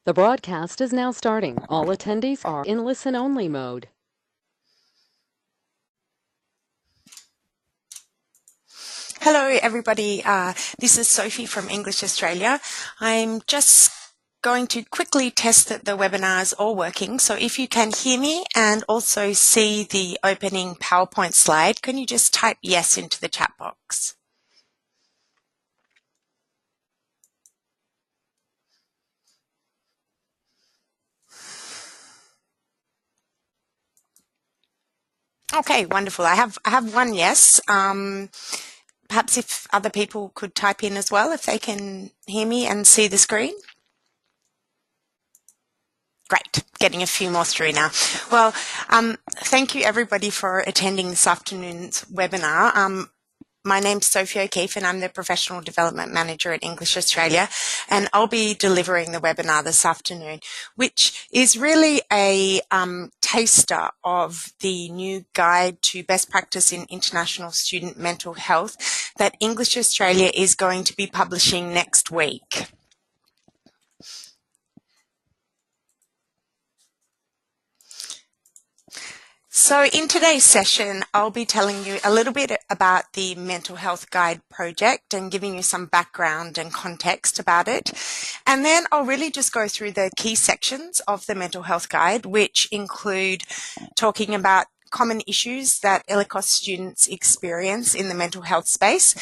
The broadcast is now starting. All attendees are in listen-only mode. Hello, everybody. This is Sophie from English Australia. I'm just going to quickly test that the webinar is all working. So if you can hear me and also see the opening PowerPoint slide, can you just type yes into the chat box? Okay, wonderful. I have one yes. Perhaps if other people could type in as well, if they can hear me and see the screen. Great, getting a few more through now. Well, thank you everybody for attending this afternoon's webinar. My name's Sophie O'Keefe and I'm the Professional Development Manager at English Australia, and I'll be delivering the webinar this afternoon, which is really a taster of the new guide to best practice in international student mental health that English Australia is going to be publishing next week. So in today's session, I'll be telling you a little bit about the Mental Health Guide project and giving you some background and context about it. And then I'll really just go through the key sections of the Mental Health Guide, which include talking about common issues that ELICOS students experience in the mental health space,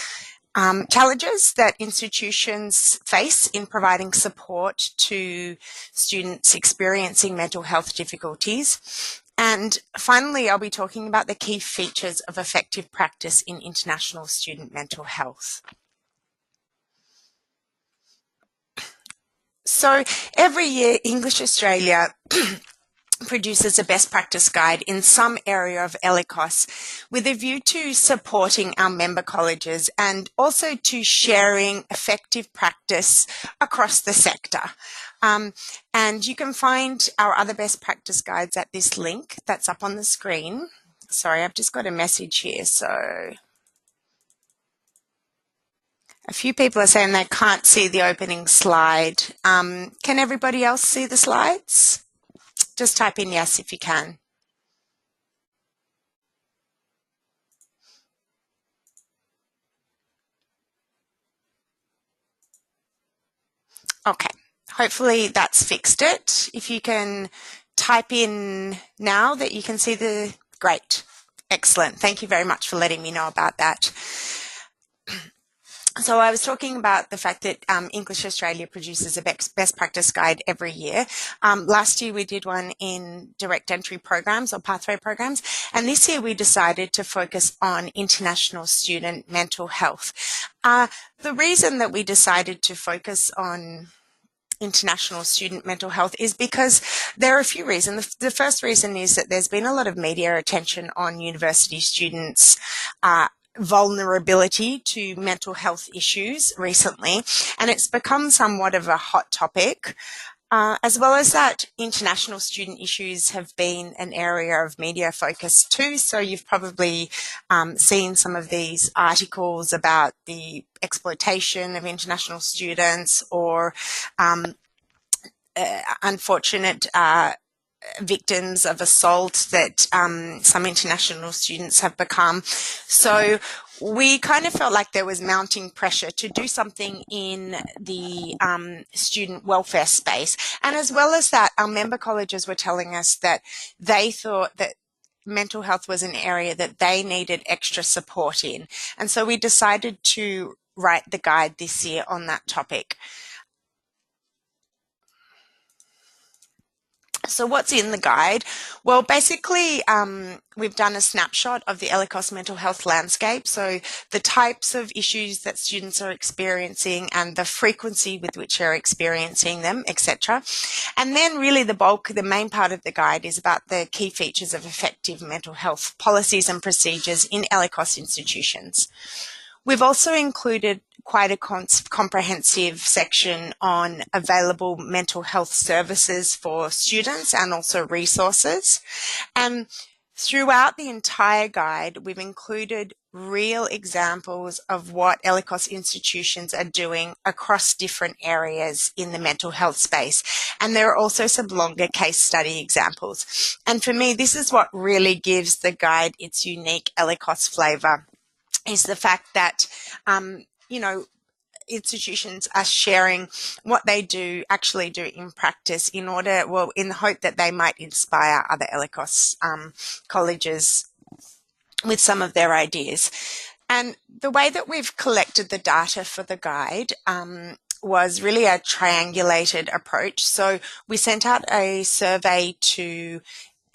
challenges that institutions face in providing support to students experiencing mental health difficulties. And finally, I'll be talking about the key features of effective practice in international student mental health. So every year, English Australia produces a best practice guide in some area of ELICOS with a view to supporting our member colleges and also to sharing effective practice across the sector. And you can find our other best practice guides at this link that's up on the screen. Sorry, I've just got a message here. So a few people are saying they can't see the opening slide. Can everybody else see the slides? Just type in yes if you can. Okay, hopefully that's fixed it. If you can type in now that you can see the, great, excellent. Thank you very much for letting me know about that. So I was talking about the fact that English Australia produces a best practice guide every year. Last year we did one in direct entry programs or pathway programs, and this year we decided to focus on international student mental health. The reason that we decided to focus on international student mental health is because there are a few reasons. The first reason is that there's been a lot of media attention on university students' vulnerability to mental health issues recently, and it's become somewhat of a hot topic. As well as that, international student issues have been an area of media focus too. So you've probably seen some of these articles about the exploitation of international students or unfortunate victims of assault that some international students have become. So we kind of felt like there was mounting pressure to do something in the student welfare space. And as well as that, our member colleges were telling us that they thought that mental health was an area that they needed extra support in. And so we decided to write the guide this year on that topic. So what's in the guide? Well, basically, we've done a snapshot of the ELICOS mental health landscape. So the types of issues that students are experiencing and the frequency with which they're experiencing them, etc. And then really the main part of the guide is about the key features of effective mental health policies and procedures in ELICOS institutions. We've also included quite a comprehensive section on available mental health services for students and also resources. And Throughout the entire guide, we've included real examples of what ELICOS institutions are doing across different areas in the mental health space. And there are also some longer case study examples. And for me, this is what really gives the guide its unique ELICOS flavour, is the fact that, institutions are sharing what they actually do in practice in the hope that they might inspire other ELICOS colleges with some of their ideas. And the way that we've collected the data for the guide was really a triangulated approach. So we sent out a survey to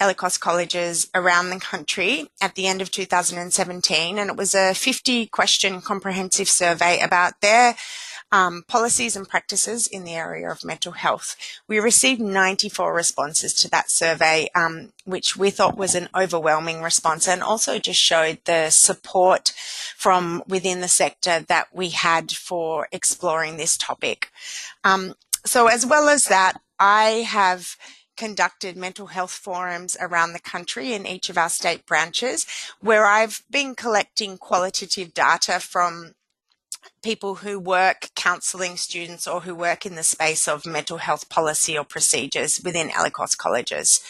ELICOS colleges around the country at the end of 2017, and it was a 50-question comprehensive survey about their policies and practices in the area of mental health. We received 94 responses to that survey, which we thought was an overwhelming response, and also just showed the support from within the sector that we had for exploring this topic. So as well as that, I have conducted mental health forums around the country in each of our state branches, where I've been collecting qualitative data from people who work counselling students or who work in the space of mental health policy or procedures within ELICOS colleges.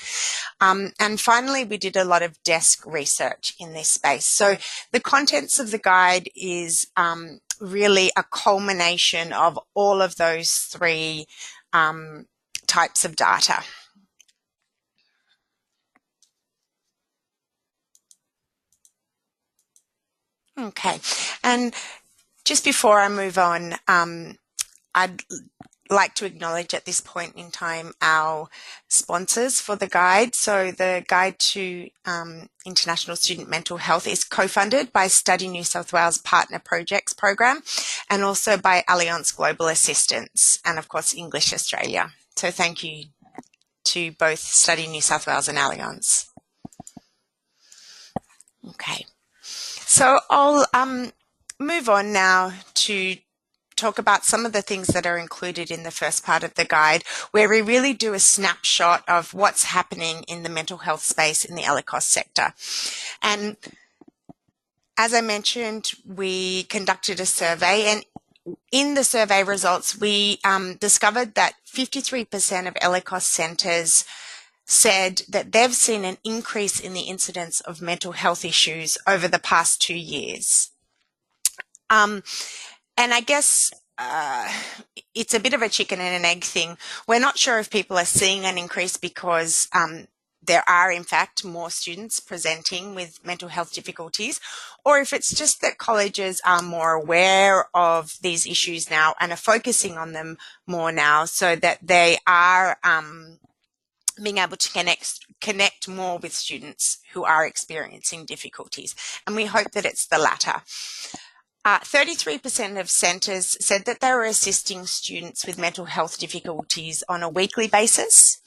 And finally, we did a lot of desk research in this space. So the contents of the guide is really a culmination of all of those three types of data. Okay, and just before I move on, I'd like to acknowledge at this point in time our sponsors for the guide. So the Guide to International Student Mental Health is co-funded by Study New South Wales Partner Projects Program and also by Allianz Global Assistance and of course English Australia. So thank you to both Study New South Wales and Allianz. Okay. So I'll move on now to talk about some of the things that are included in the first part of the guide, where we really do a snapshot of what's happening in the mental health space in the ELICOS sector. And as I mentioned, we conducted a survey, and in the survey results, we discovered that 53% of ELICOS centres said that they've seen an increase in the incidence of mental health issues over the past 2 years. And I guess it's a bit of a chicken and an egg thing. We're not sure if people are seeing an increase because there are, in fact, more students presenting with mental health difficulties, or if it's just that colleges are more aware of these issues now and are focusing on them more now so that they are being able to connect more with students who are experiencing difficulties. And we hope that it's the latter. 33% of centres said that they were assisting students with mental health difficulties on a weekly basis,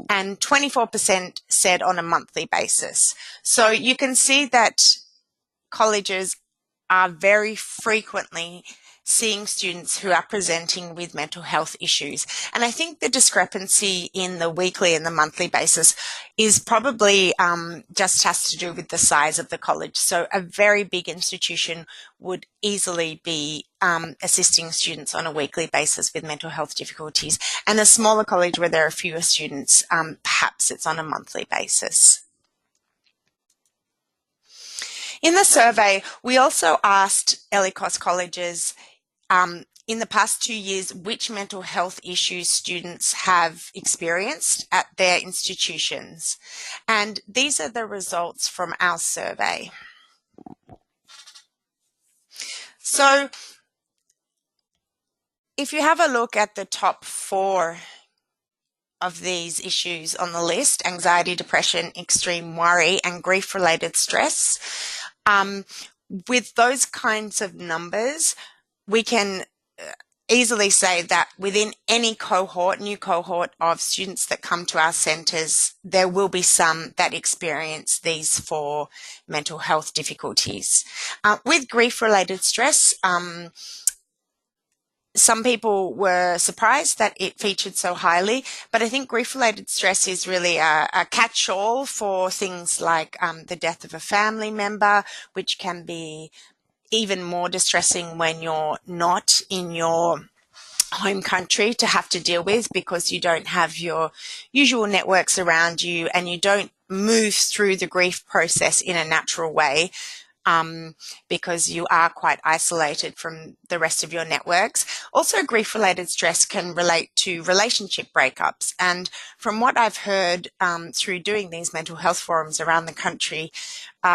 and 24% said on a monthly basis. So you can see that colleges are very frequently seeing students who are presenting with mental health issues. And I think the discrepancy in the weekly and the monthly basis is probably just has to do with the size of the college. So a very big institution would easily be assisting students on a weekly basis with mental health difficulties. And a smaller college where there are fewer students, perhaps it's on a monthly basis. In the survey, we also asked ELICOS colleges in the past 2 years which mental health issues students have experienced at their institutions. And these are the results from our survey. So if you have a look at the top 4 of these issues on the list, anxiety, depression, extreme worry, and grief-related stress, with those kinds of numbers, we can easily say that within any cohort, new cohort of students that come to our centres, there will be some that experience these 4 mental health difficulties. With grief-related stress, some people were surprised that it featured so highly, but I think grief-related stress is really a catch-all for things like the death of a family member, which can be even more distressing when you're not in your home country to have to deal with, because you don't have your usual networks around you and you don't move through the grief process in a natural way, because you are quite isolated from the rest of your networks. Also, grief-related stress can relate to relationship breakups. And from what I've heard through doing these mental health forums around the country,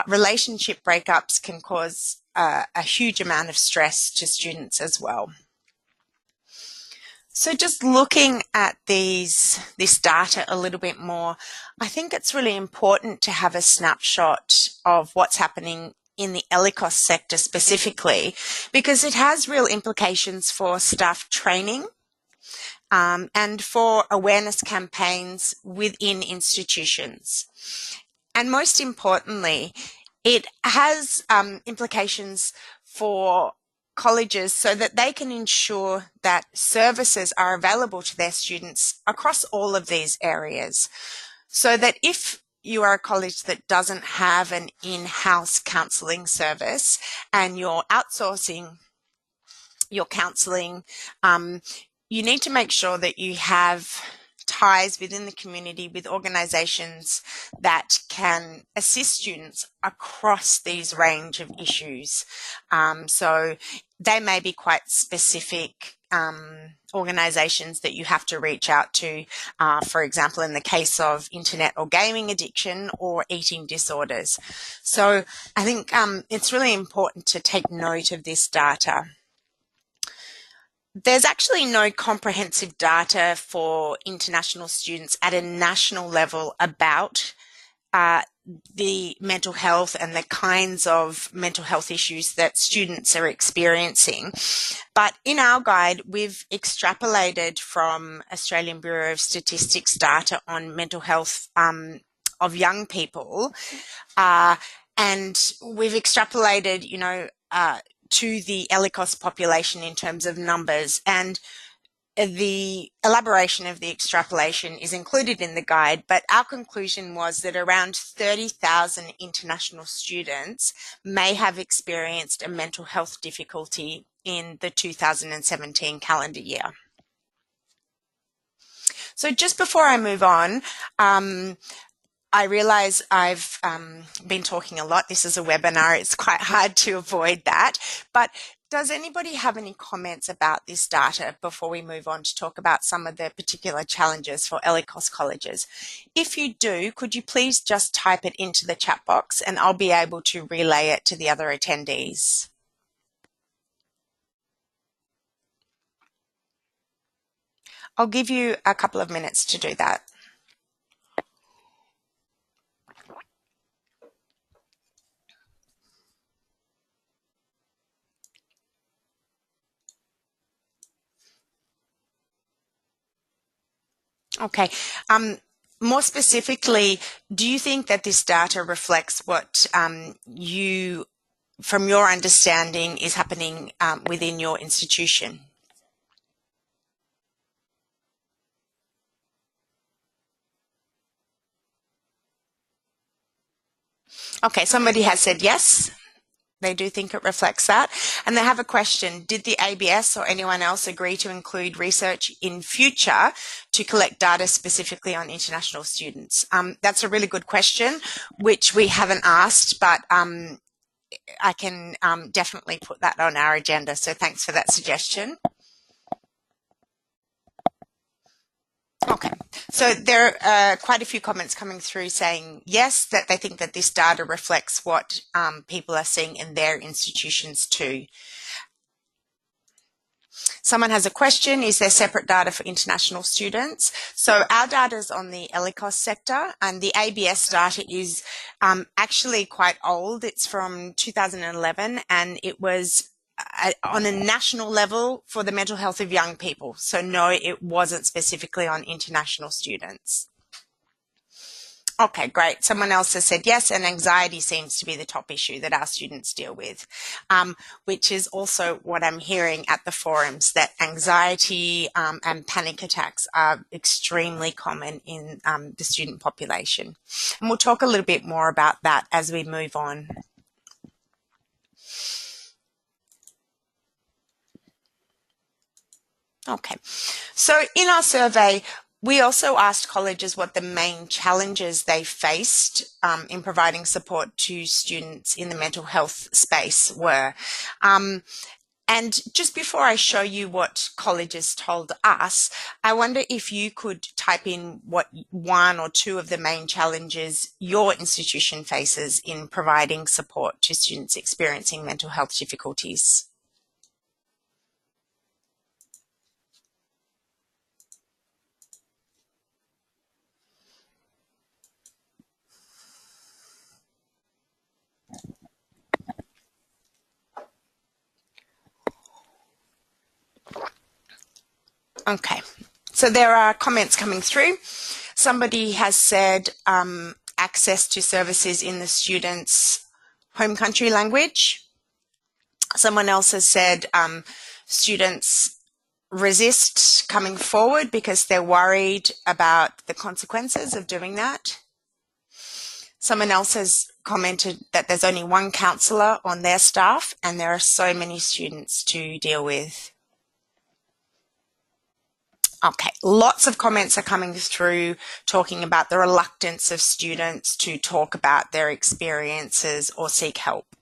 relationship breakups can cause a huge amount of stress to students as well. So just looking at this data a little bit more, I think it's really important to have a snapshot of what's happening in the ELICOS sector specifically, because it has real implications for staff training and for awareness campaigns within institutions. And most importantly, it has implications for colleges so that they can ensure that services are available to their students across all of these areas. So that if you are a college that doesn't have an in-house counselling service and you're outsourcing your counselling, you need to make sure that you have ties within the community with organisations that can assist students across these range of issues. So they may be quite specific organisations that you have to reach out to, for example, in the case of internet or gaming addiction or eating disorders. So I think it's really important to take note of this data. There's actually no comprehensive data for international students at a national level about the mental health and the kinds of mental health issues that students are experiencing. But in our guide, we've extrapolated from Australian Bureau of Statistics data on mental health of young people, and we've extrapolated, to the ELICOS population in terms of numbers, and the elaboration of the extrapolation is included in the guide, but our conclusion was that around 30,000 international students may have experienced a mental health difficulty in the 2017 calendar year. So just before I move on, I realize I've been talking a lot. This is a webinar. It's quite hard to avoid that. But does anybody have any comments about this data before we move on to talk about some of the particular challenges for ELICOS colleges? If you do, could you please just type it into the chat box and I'll be able to relay it to the other attendees. I'll give you a couple of minutes to do that. Okay. More specifically, do you think that this data reflects what you, from your understanding, is happening within your institution? Okay, somebody has said yes. They do think it reflects that. And they have a question. Did the ABS or anyone else agree to include research in future to collect data specifically on international students? That's a really good question, which we haven't asked, but I can definitely put that on our agenda. So thanks for that suggestion. Okay, so there are quite a few comments coming through saying yes, that they think that this data reflects what people are seeing in their institutions too. Someone has a question, is there separate data for international students? So our data is on the ELICOS sector, and the ABS data is actually quite old. It's from 2011, and it was on a national level for the mental health of young people. So no, it wasn't specifically on international students. Okay, great. Someone else has said yes, and anxiety seems to be the top issue that our students deal with, which is also what I'm hearing at the forums, that anxiety and panic attacks are extremely common in the student population. And we'll talk a little bit more about that as we move on. Okay, so in our survey, we also asked colleges what the main challenges they faced in providing support to students in the mental health space were. And just before I show you what colleges told us, I wonder if you could type in what one or two of the main challenges your institution faces in providing support to students experiencing mental health difficulties. Okay, so there are comments coming through. Somebody has said access to services in the student's home country language. Someone else has said students resist coming forward because they're worried about the consequences of doing that. Someone else has commented that there's only one counsellor on their staff and there are so many students to deal with. Okay, lots of comments are coming through talking about the reluctance of students to talk about their experiences or seek help.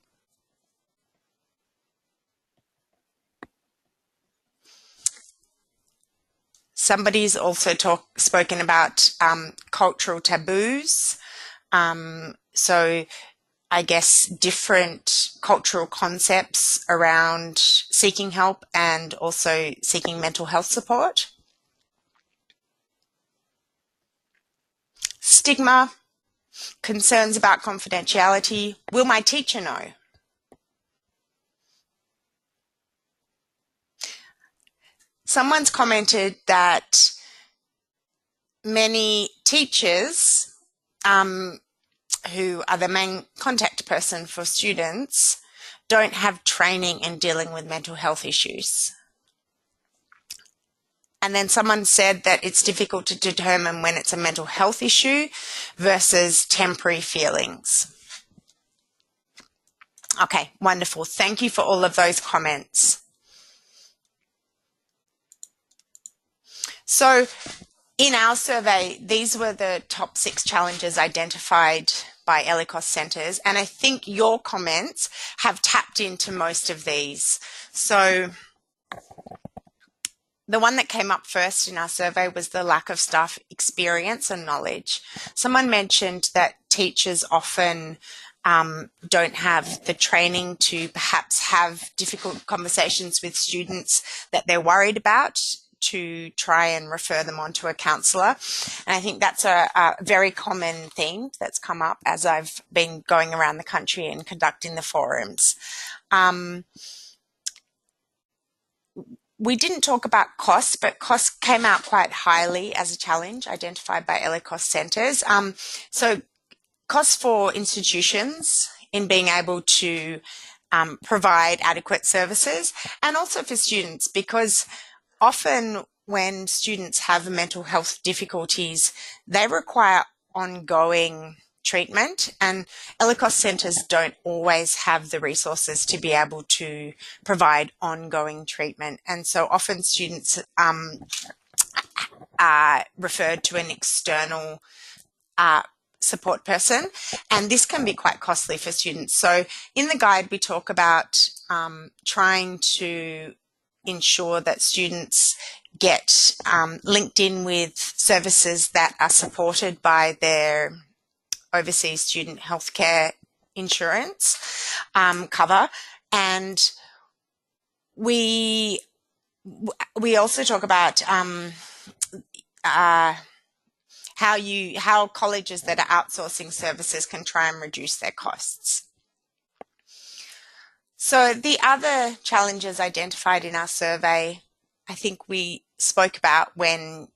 Somebody's also spoken about cultural taboos. So I guess different cultural concepts around seeking help and also seeking mental health support. Stigma, concerns about confidentiality. Will my teacher know? Someone's commented that many teachers who are the main contact person for students don't have training in dealing with mental health issues. And then someone said that it's difficult to determine when it's a mental health issue versus temporary feelings. Okay, wonderful. Thank you for all of those comments. So in our survey, these were the top 6 challenges identified by ELICOS centres, and I think your comments have tapped into most of these. So the one that came up first in our survey was the lack of staff experience and knowledge. Someone mentioned that teachers often don't have the training to perhaps have difficult conversations with students that they're worried about, to try and refer them on to a counsellor. And I think that's a very common theme that's come up as I've been going around the country and conducting the forums. We didn't talk about costs, but costs came out quite highly as a challenge identified by ELICOS centres. So costs for institutions in being able to provide adequate services, and also for students, because often when students have mental health difficulties, they require ongoing treatment, and ELICOS centres don't always have the resources to be able to provide ongoing treatment. And so often students are referred to an external support person, and this can be quite costly for students. So in the guide, we talk about trying to ensure that students get linked in with services that are supported by their overseas student healthcare insurance cover. And we also talk about how colleges that are outsourcing services can try and reduce their costs. So the other challenges identified in our survey, I think we spoke about when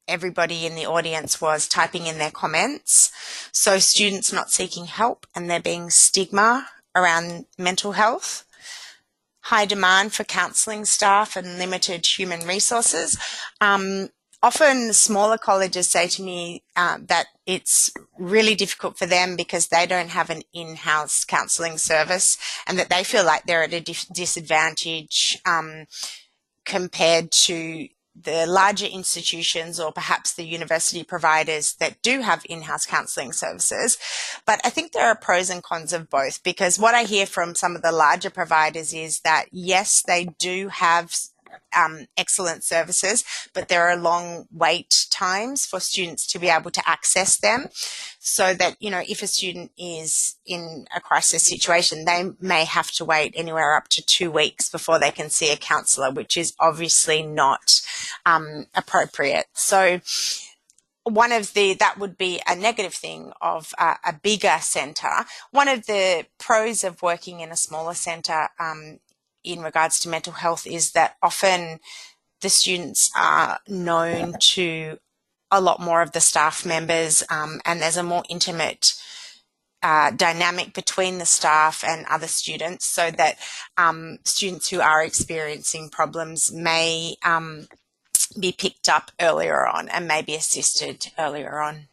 everybody in the audience was typing in their comments. So students not seeking help and there being stigma around mental health, high demand for counselling staff and limited human resources. Often smaller colleges say to me that it's really difficult for them because they don't have an in-house counselling service and that they feel like they're at a disadvantage compared to the larger institutions or perhaps the university providers that do have in-house counselling services. But I think there are pros and cons of both, because what I hear from some of the larger providers is that, yes, they do have excellent services, but there are long wait times for students to be able to access them. So that, you know, if a student is in a crisis situation, they may have to wait anywhere up to 2 weeks before they can see a counsellor, which is obviously not appropriate. So that would be a negative thing of a bigger centre. One of the pros of working in a smaller centre in regards to mental health is that often the students are known to a lot more of the staff members, and there's a more intimate dynamic between the staff and other students, so that students who are experiencing problems may be picked up earlier on and may be assisted earlier on.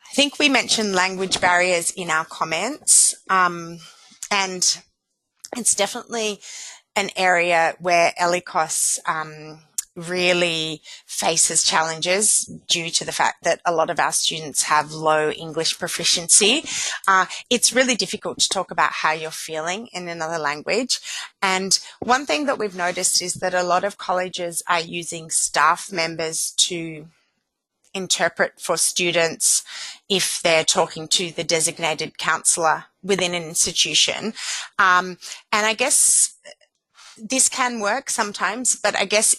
I think we mentioned language barriers in our comments, and it's definitely an area where ELICOS really faces challenges due to the fact that a lot of our students have low English proficiency. It's really difficult to talk about how you're feeling in another language. And one thing that we've noticed is that a lot of colleges are using staff members to interpret for students if they're talking to the designated counsellor within an institution. And I guess this can work sometimes, but I guess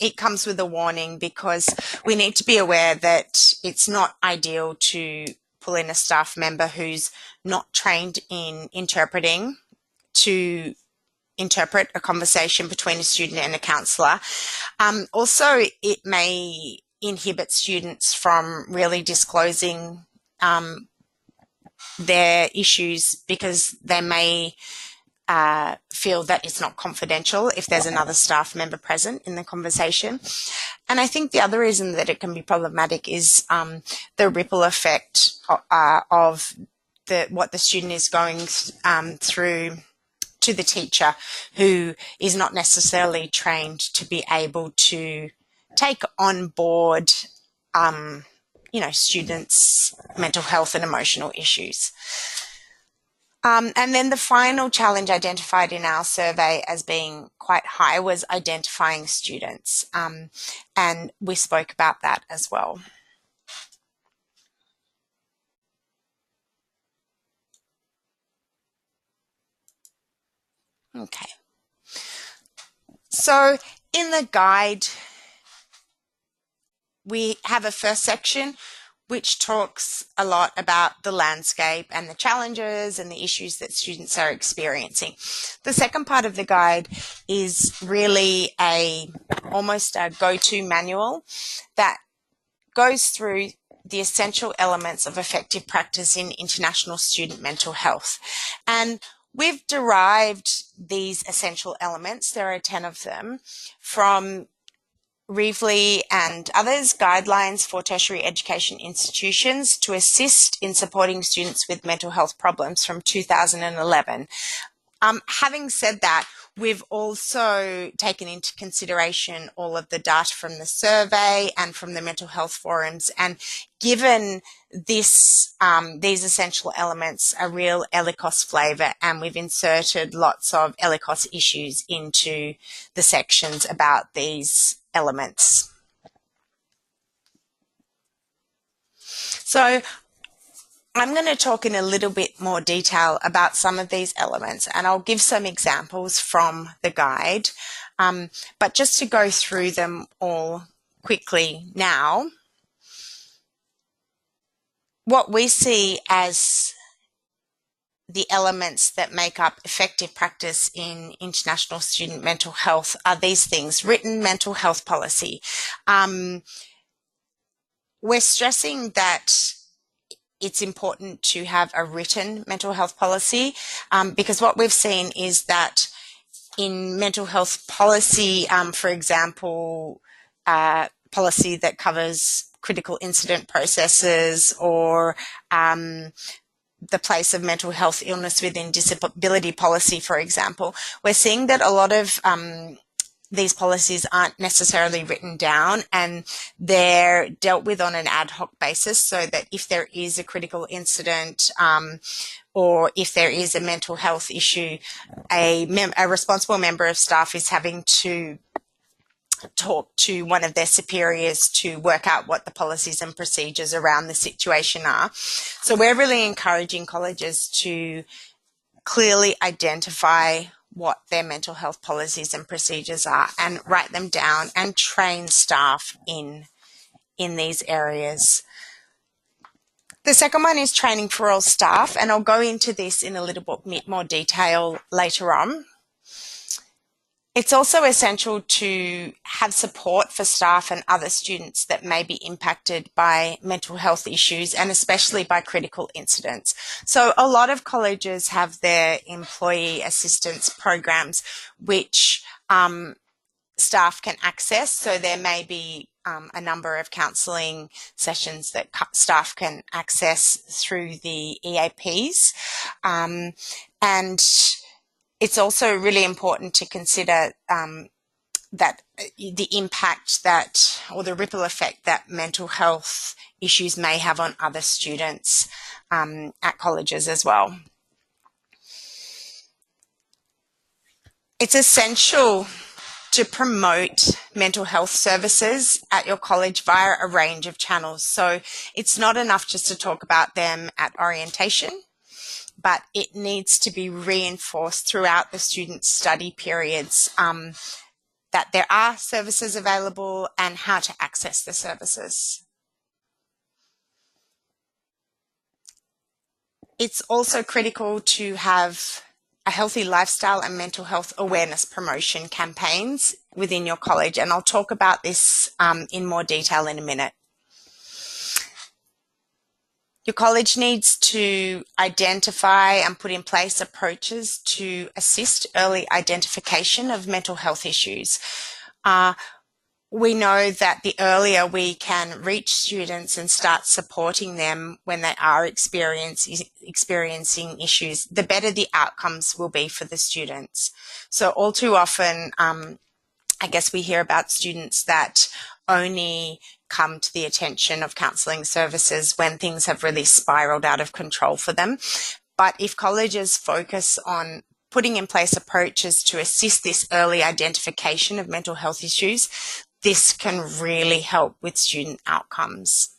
it comes with a warning, because we need to be aware that it's not ideal to pull in a staff member who's not trained in interpreting to interpret a conversation between a student and a counsellor. Also, it may inhibit students from really disclosing their issues, because they may feel that it's not confidential if there's another staff member present in the conversation. And I think the other reason that it can be problematic is the ripple effect of what the student is going through to the teacher, who is not necessarily trained to be able to take on board students' mental health and emotional issues. And then the final challenge identified in our survey as being quite high was identifying students. And we spoke about that as well. Okay. So in the guide, we have a first section which talks a lot about the landscape and the challenges and the issues that students are experiencing. The second part of the guide is really almost a go-to manual that goes through the essential elements of effective practice in international student mental health. And we've derived these essential elements, there are 10 of them, from Reevely and others, guidelines for tertiary education institutions to assist in supporting students with mental health problems from 2011. Having said that, we've also taken into consideration all of the data from the survey and from the mental health forums, and given these essential elements a real ELICOS flavour, and we've inserted lots of ELICOS issues into the sections about these elements. So I'm going to talk in a little bit more detail about some of these elements, and I'll give some examples from the guide. But just to go through them all quickly now, what we see as the elements that make up effective practice in international student mental health are these things: written mental health policy. We're stressing that it's important to have a written mental health policy, because what we've seen is that in mental health policy, for example, policy that covers critical incident processes, or the place of mental health illness within disability policy, for example, we're seeing that a lot of these policies aren't necessarily written down, and they're dealt with on an ad hoc basis, so that if there is a critical incident, or if there is a mental health issue, a responsible member of staff is having to talk to one of their superiors to work out what the policies and procedures around the situation are. So we're really encouraging colleges to clearly identify what their mental health policies and procedures are, and write them down and train staff in these areas. The second one is training for all staff, and I'll go into this in a little bit more detail later on. It's also essential to have support for staff and other students that may be impacted by mental health issues, and especially by critical incidents. So a lot of colleges have their employee assistance programs, which staff can access. So there may be a number of counselling sessions that staff can access through the EAPs. And it's also really important to consider that the impact that, or the ripple effect that mental health issues may have on other students at colleges as well. It's essential to promote mental health services at your college via a range of channels. So it's not enough just to talk about them at orientation, but it needs to be reinforced throughout the student study periods, that there are services available and how to access the services. It's also critical to have a healthy lifestyle and mental health awareness promotion campaigns within your college, and I'll talk about this in more detail in a minute. Your college needs to identify and put in place approaches to assist early identification of mental health issues. We know that the earlier we can reach students and start supporting them when they are experiencing issues, the better the outcomes will be for the students. So all too often, I guess we hear about students that only come to the attention of counselling services when things have really spiraled out of control for them. But if colleges focus on putting in place approaches to assist this early identification of mental health issues, this can really help with student outcomes.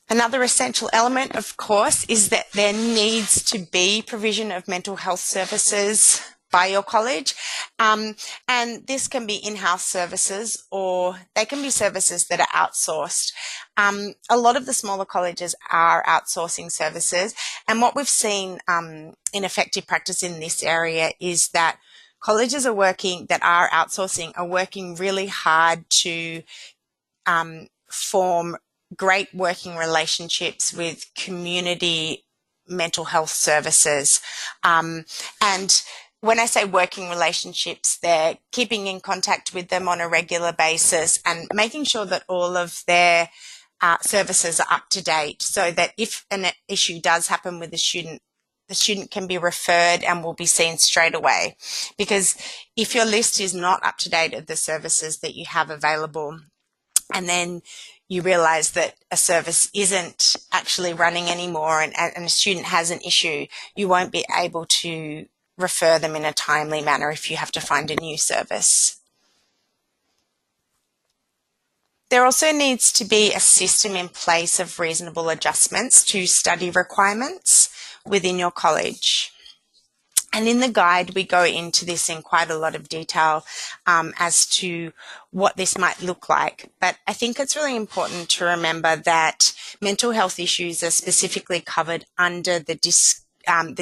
Another essential element, of course, is that there needs to be provision of mental health services by your college, and this can be in-house services, or they can be services that are outsourced. A lot of the smaller colleges are outsourcing services, and what we've seen in effective practice in this area is that colleges are working really hard to form great working relationships with community mental health services, and when I say working relationships, they're keeping in contact with them on a regular basis and making sure that all of their services are up to date, so that if an issue does happen with the student can be referred and will be seen straight away. Because if your list is not up to date of the services that you have available, and then you realize that a service isn't actually running anymore, and a student has an issue, you won't be able to refer them in a timely manner if you have to find a new service. There also needs to be a system in place of reasonable adjustments to study requirements within your college. And in the guide, we go into this in quite a lot of detail as to what this might look like. But I think it's really important to remember that mental health issues are specifically covered under the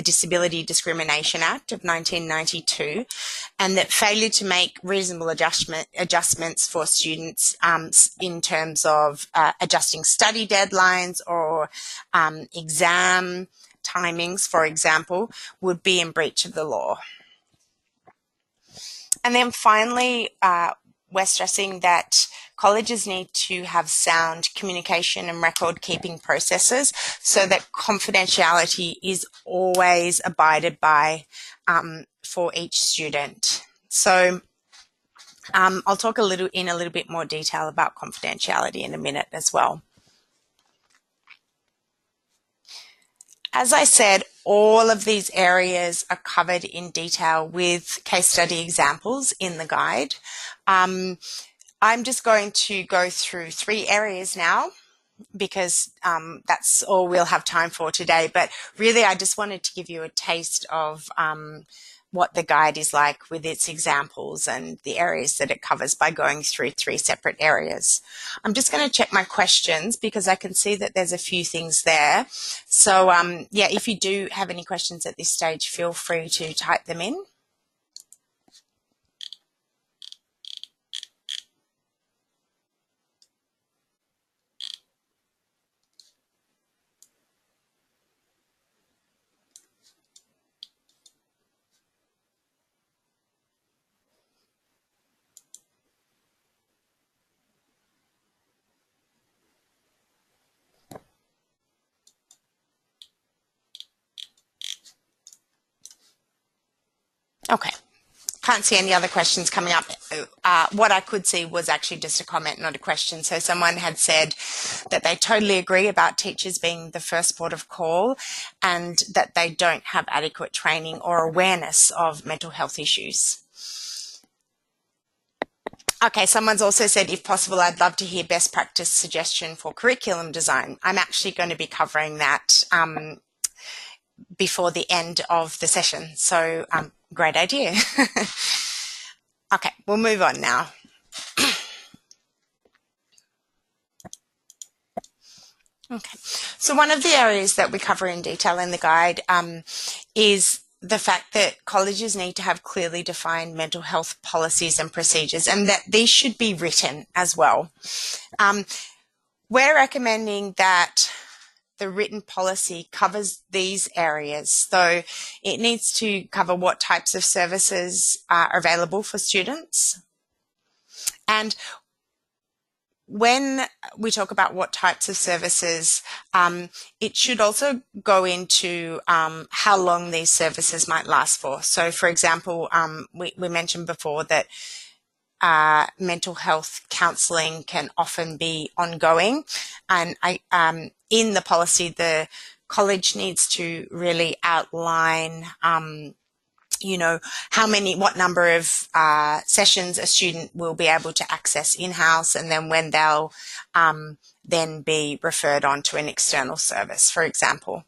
Disability Discrimination Act of 1992, and that failure to make reasonable adjustments for students in terms of adjusting study deadlines or exam timings, for example, would be in breach of the law. And then finally, we're stressing that colleges need to have sound communication and record keeping processes so that confidentiality is always abided by for each student. So I'll talk in a little bit more detail about confidentiality in a minute as well. As I said, all of these areas are covered in detail with case study examples in the guide. I'm just going to go through 3 areas now because that's all we'll have time for today. But really, I just wanted to give you a taste of what the guide is like with its examples and the areas that it covers by going through 3 separate areas. I'm just going to check my questions because I can see that there's a few things there. So yeah, if you do have any questions at this stage, feel free to type them in. Okay. Can't see any other questions coming up. What I could see was actually just a comment, not a question. So someone had said that they totally agree about teachers being the first port of call and that they don't have adequate training or awareness of mental health issues. Okay, someone's also said, if possible, I'd love to hear best practice suggestion for curriculum design. I'm actually going to be covering that before the end of the session. So great idea. Okay, we'll move on now. Okay, so one of the areas that we cover in detail in the guide is the fact that colleges need to have clearly defined mental health policies and procedures, and that these should be written as well. We're recommending that the written policy covers these areas. So it needs to cover what types of services are available for students. And when we talk about what types of services, it should also go into how long these services might last for. So, for example, we mentioned before that mental health counselling can often be ongoing, and in the policy, the college needs to really outline what number of sessions a student will be able to access in-house, and then when they'll then be referred on to an external service, for example.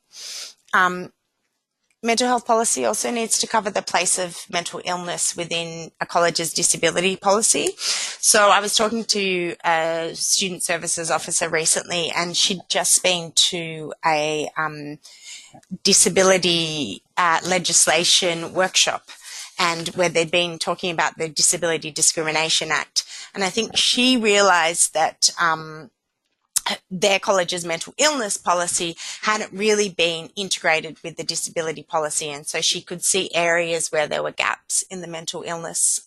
Mental health policy also needs to cover the place of mental illness within a college's disability policy. So I was talking to a student services officer recently, and she'd just been to a disability legislation workshop, and where they'd been talking about the Disability Discrimination Act. And I think she realised that their college's mental illness policy hadn't really been integrated with the disability policy, and so she could see areas where there were gaps in the mental illness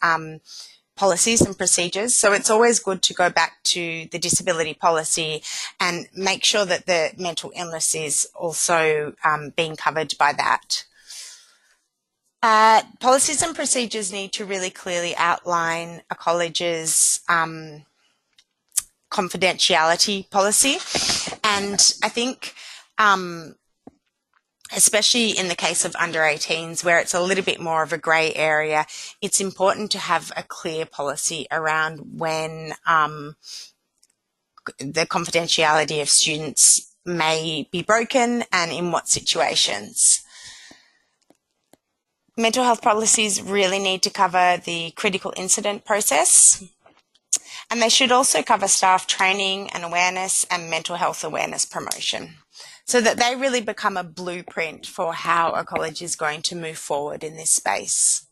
policies and procedures. So it's always good to go back to the disability policy and make sure that the mental illness is also being covered by that. Policies and procedures need to really clearly outline a college's confidentiality policy, and I think especially in the case of under 18s, where it's a little bit more of a grey area, it's important to have a clear policy around when the confidentiality of students may be broken and in what situations. Mental health policies really need to cover the critical incident process, and they should also cover staff training and awareness and mental health awareness promotion, so that they really become a blueprint for how a college is going to move forward in this space.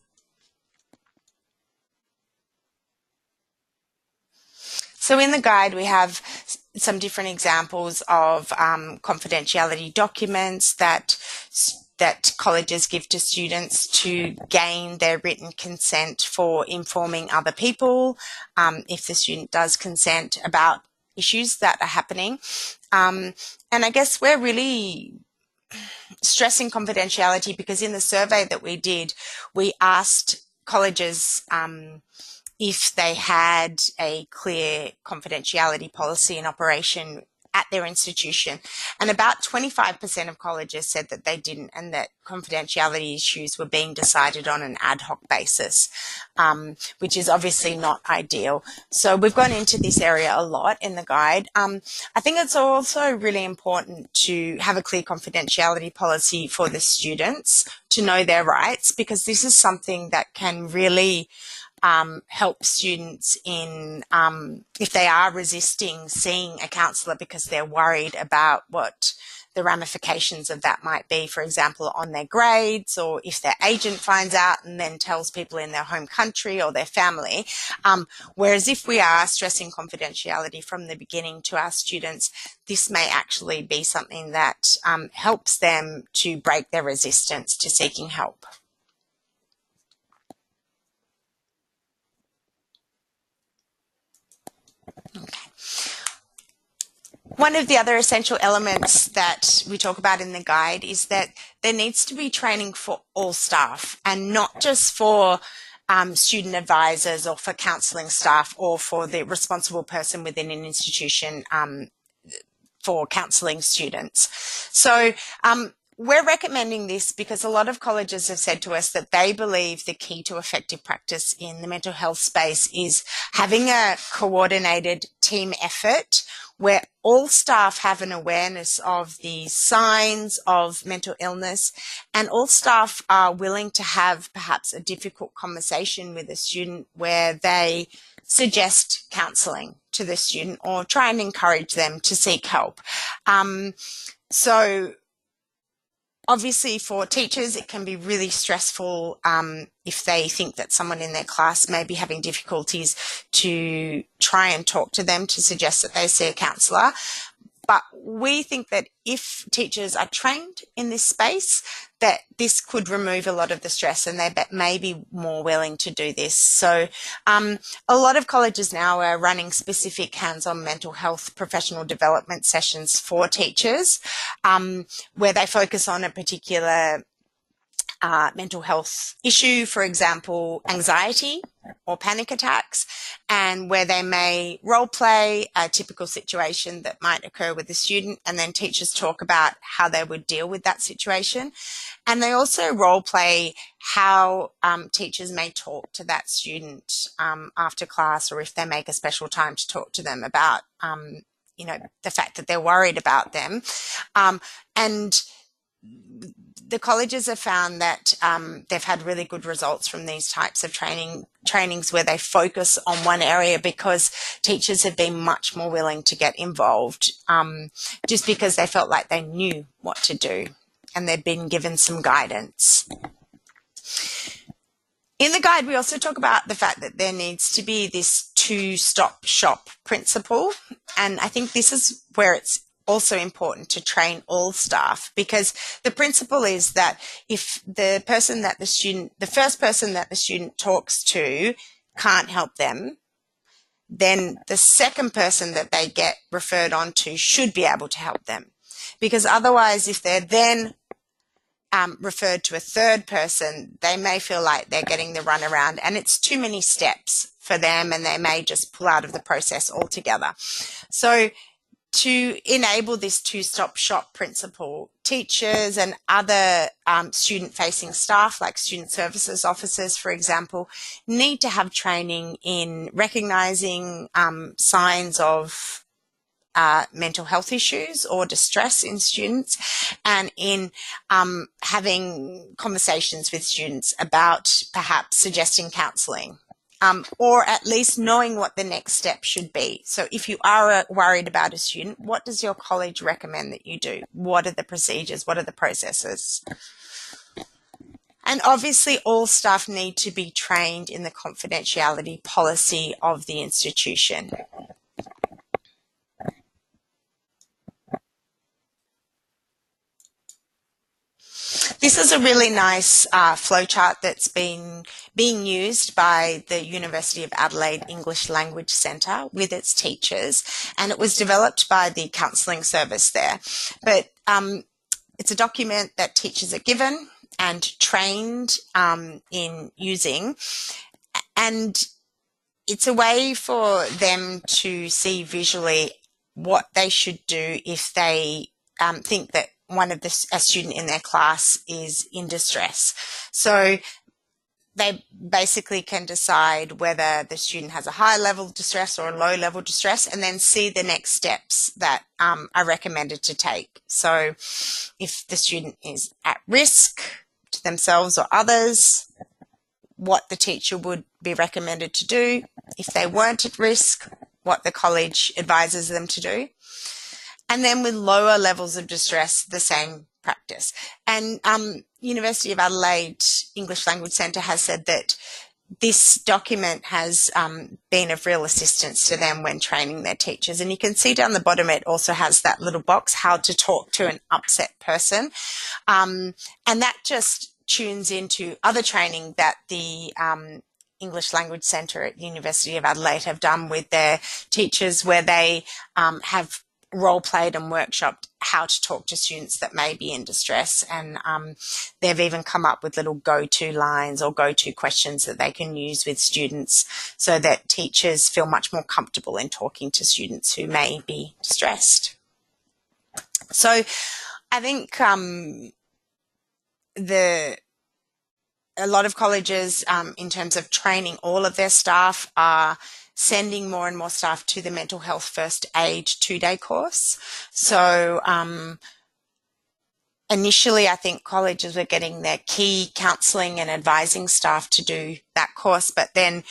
So in the guide, we have some different examples of confidentiality documents that colleges give to students to gain their written consent for informing other people, if the student does consent, about issues that are happening. And I guess we're really stressing confidentiality because in the survey that we did, we asked colleges if they had a clear confidentiality policy in operation at their institution. And about 25% of colleges said that they didn't, and that confidentiality issues were being decided on an ad hoc basis, which is obviously not ideal. So we've gone into this area a lot in the guide. I think it's also really important to have a clear confidentiality policy for the students to know their rights, because this is something that can really help students in if they are resisting seeing a counsellor because they're worried about what the ramifications of that might be, for example, on their grades, or if their agent finds out and then tells people in their home country or their family. Whereas if we are stressing confidentiality from the beginning to our students, this may actually be something that helps them to break their resistance to seeking help. Okay. One of the other essential elements that we talk about in the guide is that there needs to be training for all staff, and not just for student advisors or for counselling staff or for the responsible person within an institution for counselling students. So we're recommending this because a lot of colleges have said to us that they believe the key to effective practice in the mental health space is having a coordinated team effort where all staff have an awareness of the signs of mental illness, and all staff are willing to have perhaps a difficult conversation with a student where they suggest counselling to the student or try and encourage them to seek help. So obviously for teachers, it can be really stressful if they think that someone in their class may be having difficulties to try and talk to them to suggest that they see a counsellor. But we think that if teachers are trained in this space, that this could remove a lot of the stress, and they may be more willing to do this. So a lot of colleges now are running specific hands-on mental health professional development sessions for teachers, where they focus on a particular mental health issue, for example, anxiety or panic attacks, and where they may role play a typical situation that might occur with the student, and then teachers talk about how they would deal with that situation. And they also role play how teachers may talk to that student after class, or if they make a special time to talk to them about the fact that they're worried about them. And the colleges have found that they've had really good results from these types of trainings where they focus on one area, because teachers have been much more willing to get involved just because they felt like they knew what to do and they'd been given some guidance. In the guide, we also talk about the fact that there needs to be this two-stop shop principle, and I think this is where it's also important to train all staff, because the principle is that if the first person that the student talks to can't help them, then the second person that they get referred on to should be able to help them. Because otherwise, if they're then referred to a third person, they may feel like they're getting the runaround, and it's too many steps for them, and they may just pull out of the process altogether. So to enable this two-stop shop principle, teachers and other student-facing staff, like student services officers, for example, need to have training in recognising signs of mental health issues or distress in students, and in having conversations with students about perhaps suggesting counselling. Or at least knowing what the next step should be. So if you are worried about a student, what does your college recommend that you do? What are the procedures? What are the processes? And obviously all staff need to be trained in the confidentiality policy of the institution. This is a really nice flowchart that's been being used by the University of Adelaide English Language Centre with its teachers, and it was developed by the counselling service there. But it's a document that teachers are given and trained in using, and it's a way for them to see visually what they should do if they think that a student in their class is in distress. So they basically can decide whether the student has a high level of distress or a low level of distress, and then see the next steps that are recommended to take. So if the student is at risk to themselves or others, what the teacher would be recommended to do. If they weren't at risk, what the college advises them to do. And then with lower levels of distress, the same practice. And University of Adelaide English Language Centre has said that this document has been of real assistance to them when training their teachers. And you can see down the bottom it also has that little box, how to talk to an upset person. And that just tunes into other training that the English Language Centre at the University of Adelaide have done with their teachers, where they have role-played and workshopped how to talk to students that may be in distress, and they've even come up with little go-to lines or go-to questions that they can use with students so that teachers feel much more comfortable in talking to students who may be distressed. So I think a lot of colleges, in terms of training all of their staff, are sending more and more staff to the mental health first aid 2-day course. So initially, I think colleges were getting their key counselling and advising staff to do that course, but then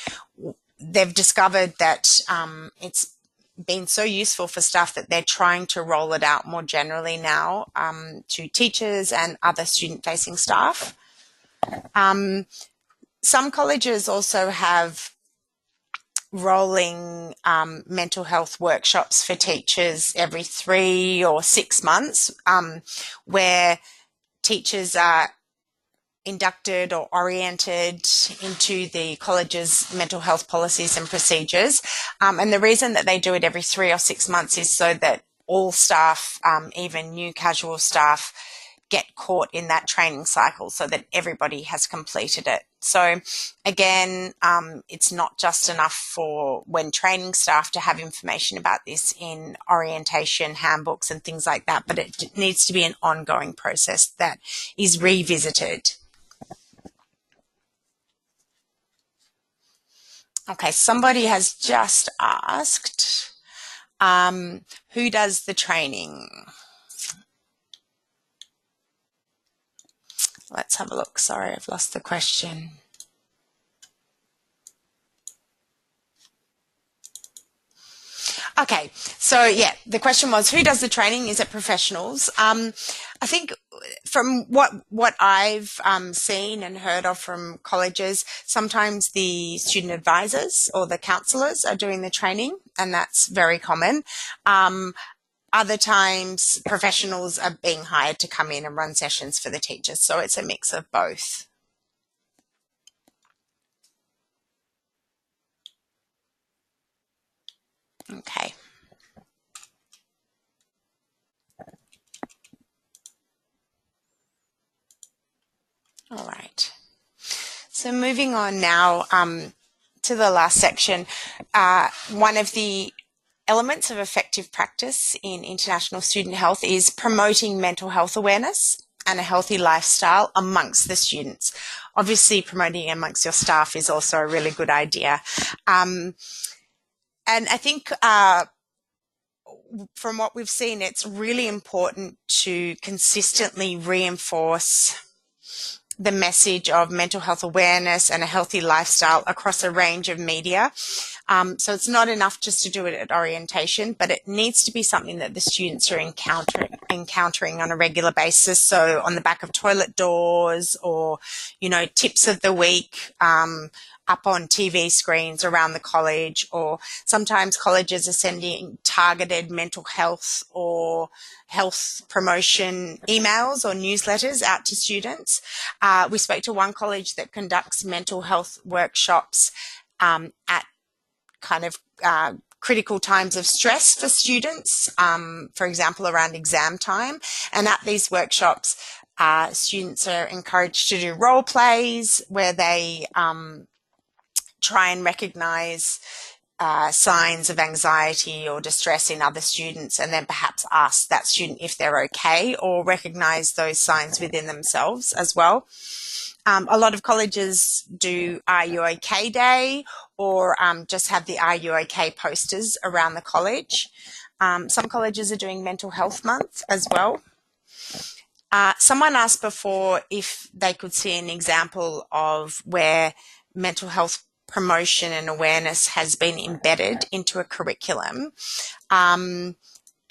they've discovered that it's been so useful for staff that they're trying to roll it out more generally now to teachers and other student-facing staff. Some colleges also have rolling mental health workshops for teachers every 3 or 6 months, where teachers are inducted or oriented into the college's mental health policies and procedures. And the reason that they do it every 3 or 6 months is so that all staff, even new casual staff, get caught in that training cycle so that everybody has completed it. So again, it's not just enough for when training staff to have information about this in orientation handbooks and things like that, but it needs to be an ongoing process that is revisited. Okay, somebody has just asked, who does the training? Let's have a look. Sorry, I've lost the question. Okay, so yeah, the question was, who does the training? Is it professionals? I think from what I've seen and heard of from colleges, sometimes the student advisors or the counsellors are doing the training, and that's very common. Other times, professionals are being hired to come in and run sessions for the teachers, so it's a mix of both. Okay. All right. So moving on now to the last section, one of the elements of effective practice in international student health is promoting mental health awareness and a healthy lifestyle amongst the students. Obviously, promoting amongst your staff is also a really good idea. And I think from what we've seen, it's really important to consistently reinforce the message of mental health awareness and a healthy lifestyle across a range of media. So it's not enough just to do it at orientation, but it needs to be something that the students are encountering on a regular basis. So on the back of toilet doors, or, tips of the week, up on TV screens around the college, or sometimes colleges are sending targeted mental health or health promotion emails or newsletters out to students. We spoke to one college that conducts mental health workshops at kind of critical times of stress for students, for example, around exam time. And at these workshops, students are encouraged to do role plays where they try and recognize signs of anxiety or distress in other students, and then perhaps ask that student if they're okay, or recognize those signs within themselves as well. A lot of colleges do Are You OK Day, or just have the Are You OK posters around the college. Some colleges are doing Mental Health Month as well. Someone asked before if they could see an example of where mental health promotion and awareness has been embedded into a curriculum. And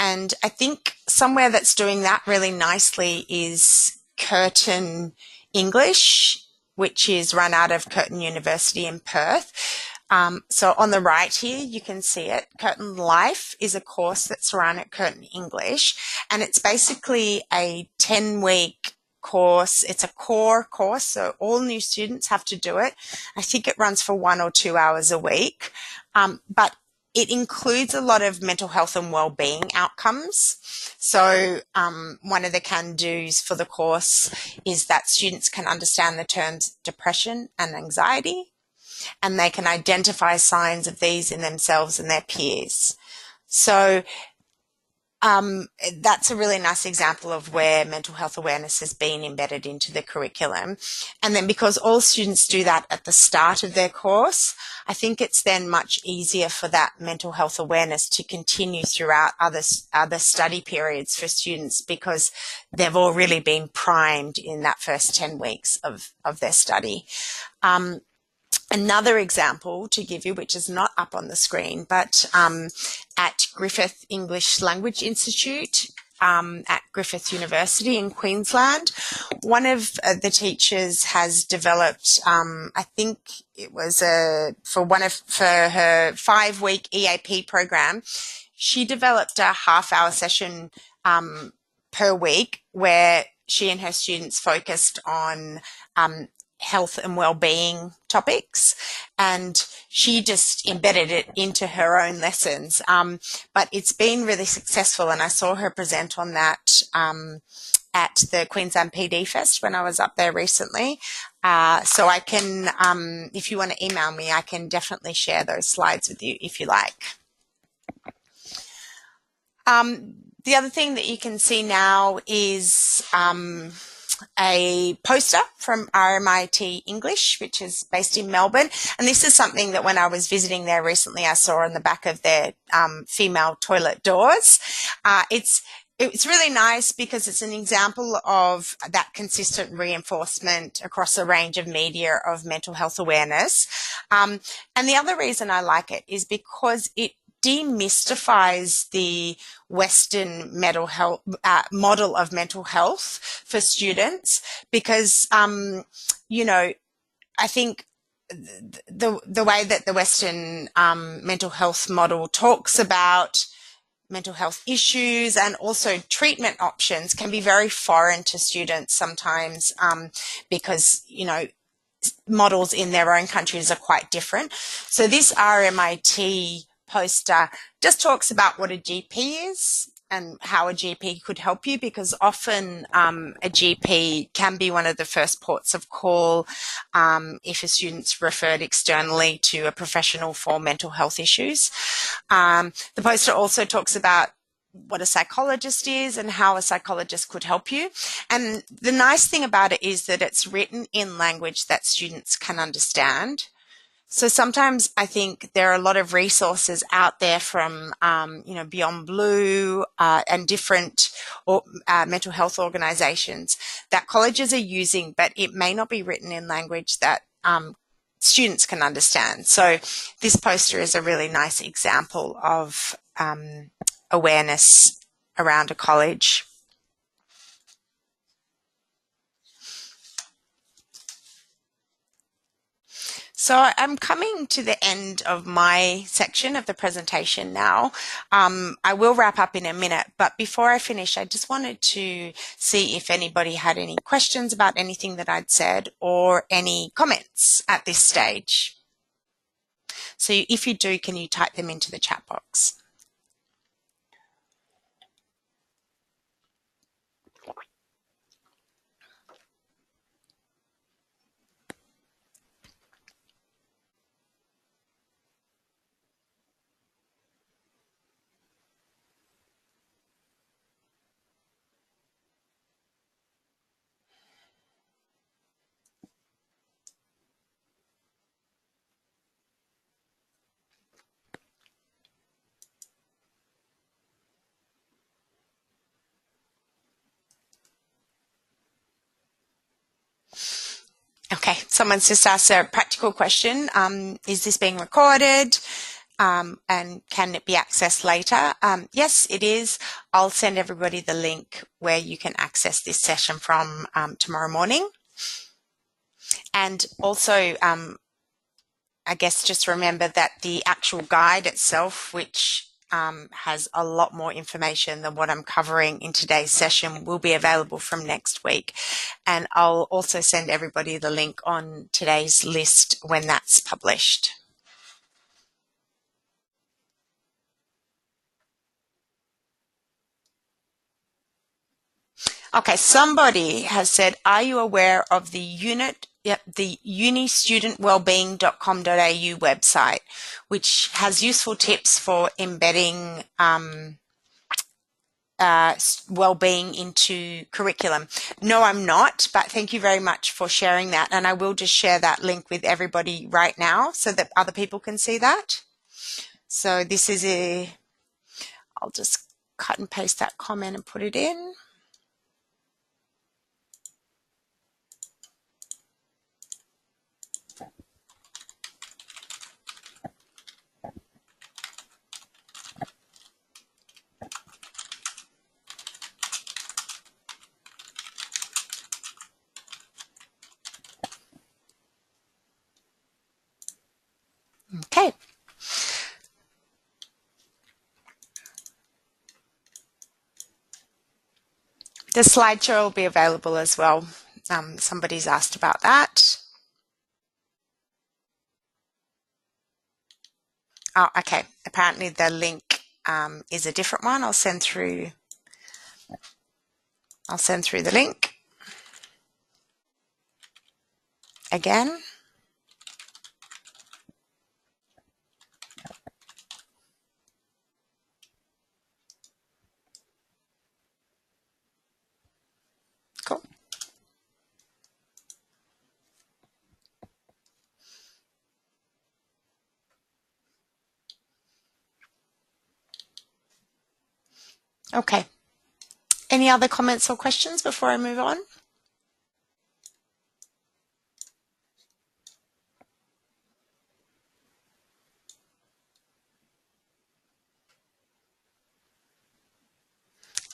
I think somewhere that's doing that really nicely is Curtin English, which is run out of Curtin University in Perth. So on the right here, you can see it. Curtin Life is a course that's run at Curtin English, and it's basically a 10-week course. It's a core course, so all new students have to do it. I think it runs for 1 or 2 hours a week, but it includes a lot of mental health and well-being outcomes. So one of the can-dos for the course is that students can understand the terms depression and anxiety, and they can identify signs of these in themselves and their peers. So that's a really nice example of where mental health awareness has been embedded into the curriculum. And then because all students do that at the start of their course, I think it's then much easier for that mental health awareness to continue throughout other study periods for students, because they've all really been primed in that first 10 weeks of their study. Another example to give you, which is not up on the screen, but at Griffith English Language Institute at Griffith University in Queensland, one of the teachers has developed, I think it was for her 5-week EAP program, she developed a half-hour session per week where she and her students focused on health and well-being topics, and she just embedded it into her own lessons. But it's been really successful, and I saw her present on that at the Queensland PD Fest when I was up there recently. So I can, if you want to email me, I can definitely share those slides with you if you like. The other thing that you can see now is a poster from RMIT English, which is based in Melbourne. And this is something that when I was visiting there recently, I saw on the back of their female toilet doors. It's really nice because it's an example of that consistent reinforcement across a range of media of mental health awareness. And the other reason I like it is because it demystifies the Western mental health model of mental health for students, because you know, I think the way that the Western mental health model talks about mental health issues and also treatment options can be very foreign to students sometimes, because, you know, models in their own countries are quite different. So this RMIT poster just talks about what a GP is and how a GP could help you, because often a GP can be one of the first ports of call if a student's referred externally to a professional for mental health issues. The poster also talks about what a psychologist is and how a psychologist could help you. And the nice thing about it is that it's written in language that students can understand. So sometimes I think there are a lot of resources out there from, Beyond Blue and different mental health organizations that colleges are using, but it may not be written in language that students can understand. So this poster is a really nice example of awareness around a college. So I'm coming to the end of my section of the presentation now. I will wrap up in a minute, but before I finish, I just wanted to see if anybody had any questions about anything that I'd said or any comments at this stage. So if you do, can you type them into the chat box? Okay, someone's just asked a practical question. Is this being recorded? And can it be accessed later? Yes, it is. I'll send everybody the link where you can access this session from tomorrow morning. And also, I guess just remember that the actual guide itself, which has a lot more information than what I'm covering in today's session, will be available from next week. And I'll also send everybody the link on today's list when that's published. Okay, somebody has said, are you aware of the unistudentwellbeing.com.au website, which has useful tips for embedding well-being into curriculum? No, I'm not, but thank you very much for sharing that. And I will just share that link with everybody right now so that other people can see that. So this is I'll just cut and paste that comment and put it in. Okay. The slideshow will be available as well. Somebody's asked about that. Oh, okay. Apparently the link is a different one. I'll send through the link again. Cool. Okay. Any other comments or questions before I move on?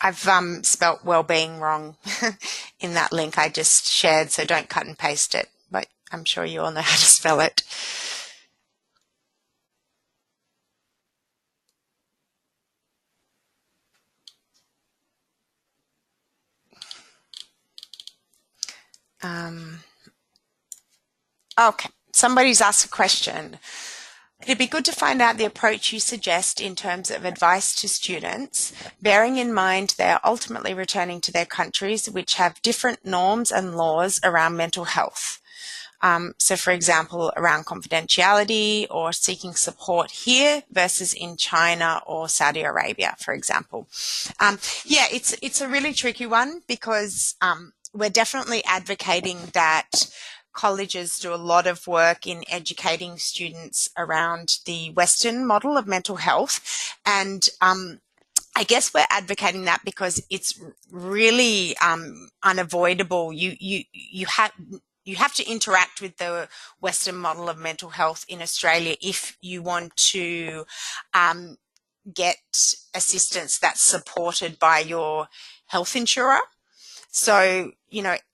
I've spelt well-being wrong in that link I just shared, so don't cut and paste it, but I'm sure you all know how to spell it. Okay, somebody's asked a question. It'd be good to find out the approach you suggest in terms of advice to students, bearing in mind they are ultimately returning to their countries which have different norms and laws around mental health. So for example, around confidentiality or seeking support here versus in China or Saudi Arabia, for example. Yeah, it's a really tricky one because we're definitely advocating that colleges do a lot of work in educating students around the Western model of mental health. And I guess we're advocating that because it's really unavoidable. You have to interact with the Western model of mental health in Australia if you want to get assistance that's supported by your health insurer. So,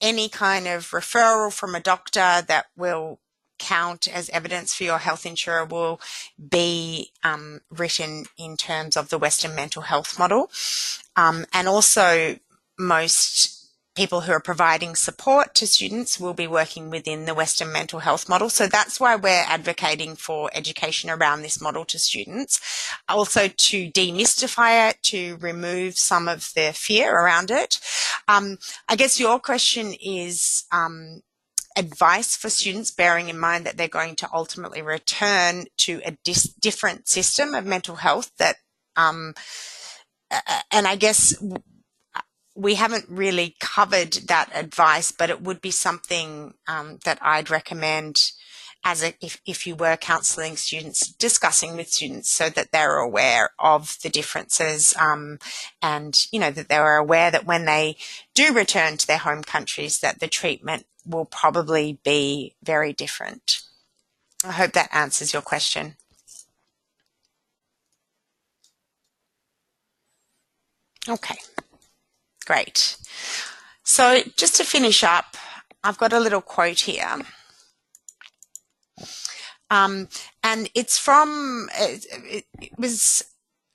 any kind of referral from a doctor that will count as evidence for your health insurer will be written in terms of the Western mental health model. And also, most people who are providing support to students will be working within the Western mental health model. So that's why we're advocating for education around this model to students. Also to demystify it, to remove some of the fear around it. I guess your question is advice for students, bearing in mind that they're going to ultimately return to a different system of mental health that, and I guess we haven't really covered that advice, but it would be something that I'd recommend as if you were counselling students, discussing with students so that they're aware of the differences and, that they're aware that when they do return to their home countries that the treatment will probably be very different. I hope that answers your question. Okay, great. So just to finish up, I've got a little quote here. And it's from, it was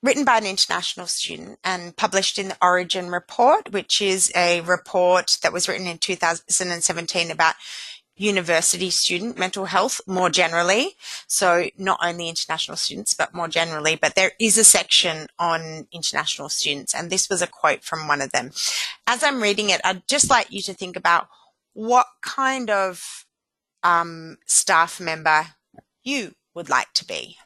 written by an international student and published in the Origin Report, which is a report that was written in 2017 about university student mental health more generally. So not only international students, but more generally. But there is a section on international students, and this was a quote from one of them. As I'm reading it, I'd just like you to think about what kind of staff member you would like to be.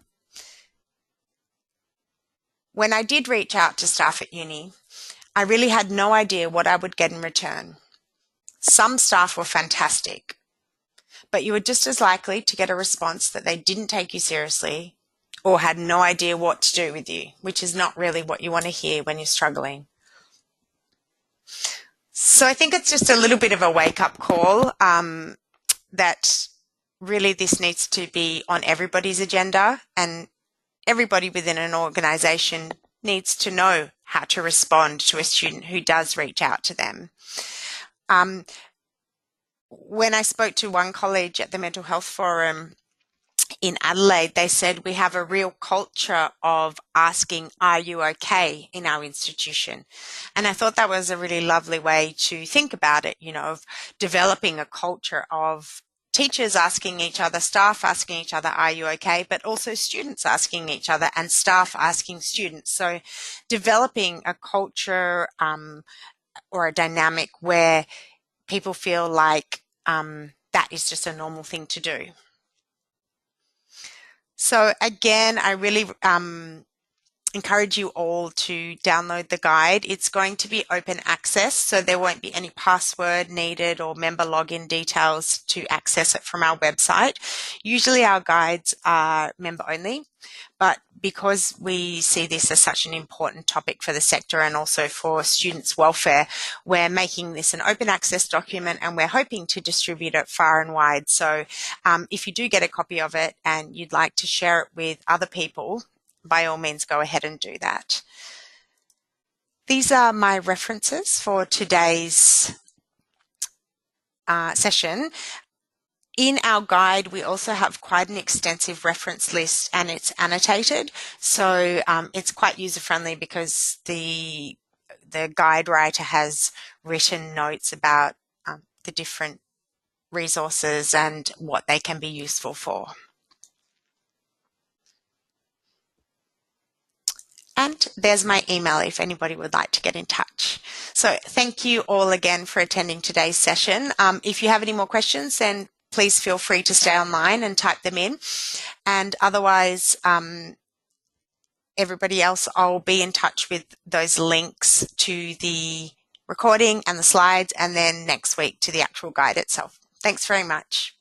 When I did reach out to staff at uni, I really had no idea what I would get in return. Some staff were fantastic, but you were just as likely to get a response that they didn't take you seriously or had no idea what to do with you, which is not really what you want to hear when you're struggling. So I think it's just a little bit of a wake-up call that really this needs to be on everybody's agenda, and everybody within an organisation needs to know how to respond to a student who does reach out to them. When I spoke to one college at the Mental Health Forum in Adelaide, they said we have a real culture of asking, "Are you okay?" in our institution. And I thought that was a really lovely way to think about it, of developing a culture of teachers asking each other, staff asking each other, "Are you okay?" but also students asking each other and staff asking students. So developing a culture or a dynamic where people feel like that is just a normal thing to do. So again, I really encourage you all to download the guide. It's going to be open access, so there won't be any password needed or member login details to access it from our website. Usually our guides are member only, but because we see this as such an important topic for the sector and also for students' welfare, we're making this an open access document and we're hoping to distribute it far and wide. So if you do get a copy of it and you'd like to share it with other people, by all means go ahead and do that. These are my references for today's session. In our guide, we also have quite an extensive reference list and it's annotated. So it's quite user-friendly because the guide writer has written notes about the different resources and what they can be useful for. And there's my email if anybody would like to get in touch. So thank you all again for attending today's session. If you have any more questions, then please feel free to stay online and type them in. And otherwise, everybody else, I'll be in touch with those links to the recording and the slides, and then next week to the actual guide itself. Thanks very much.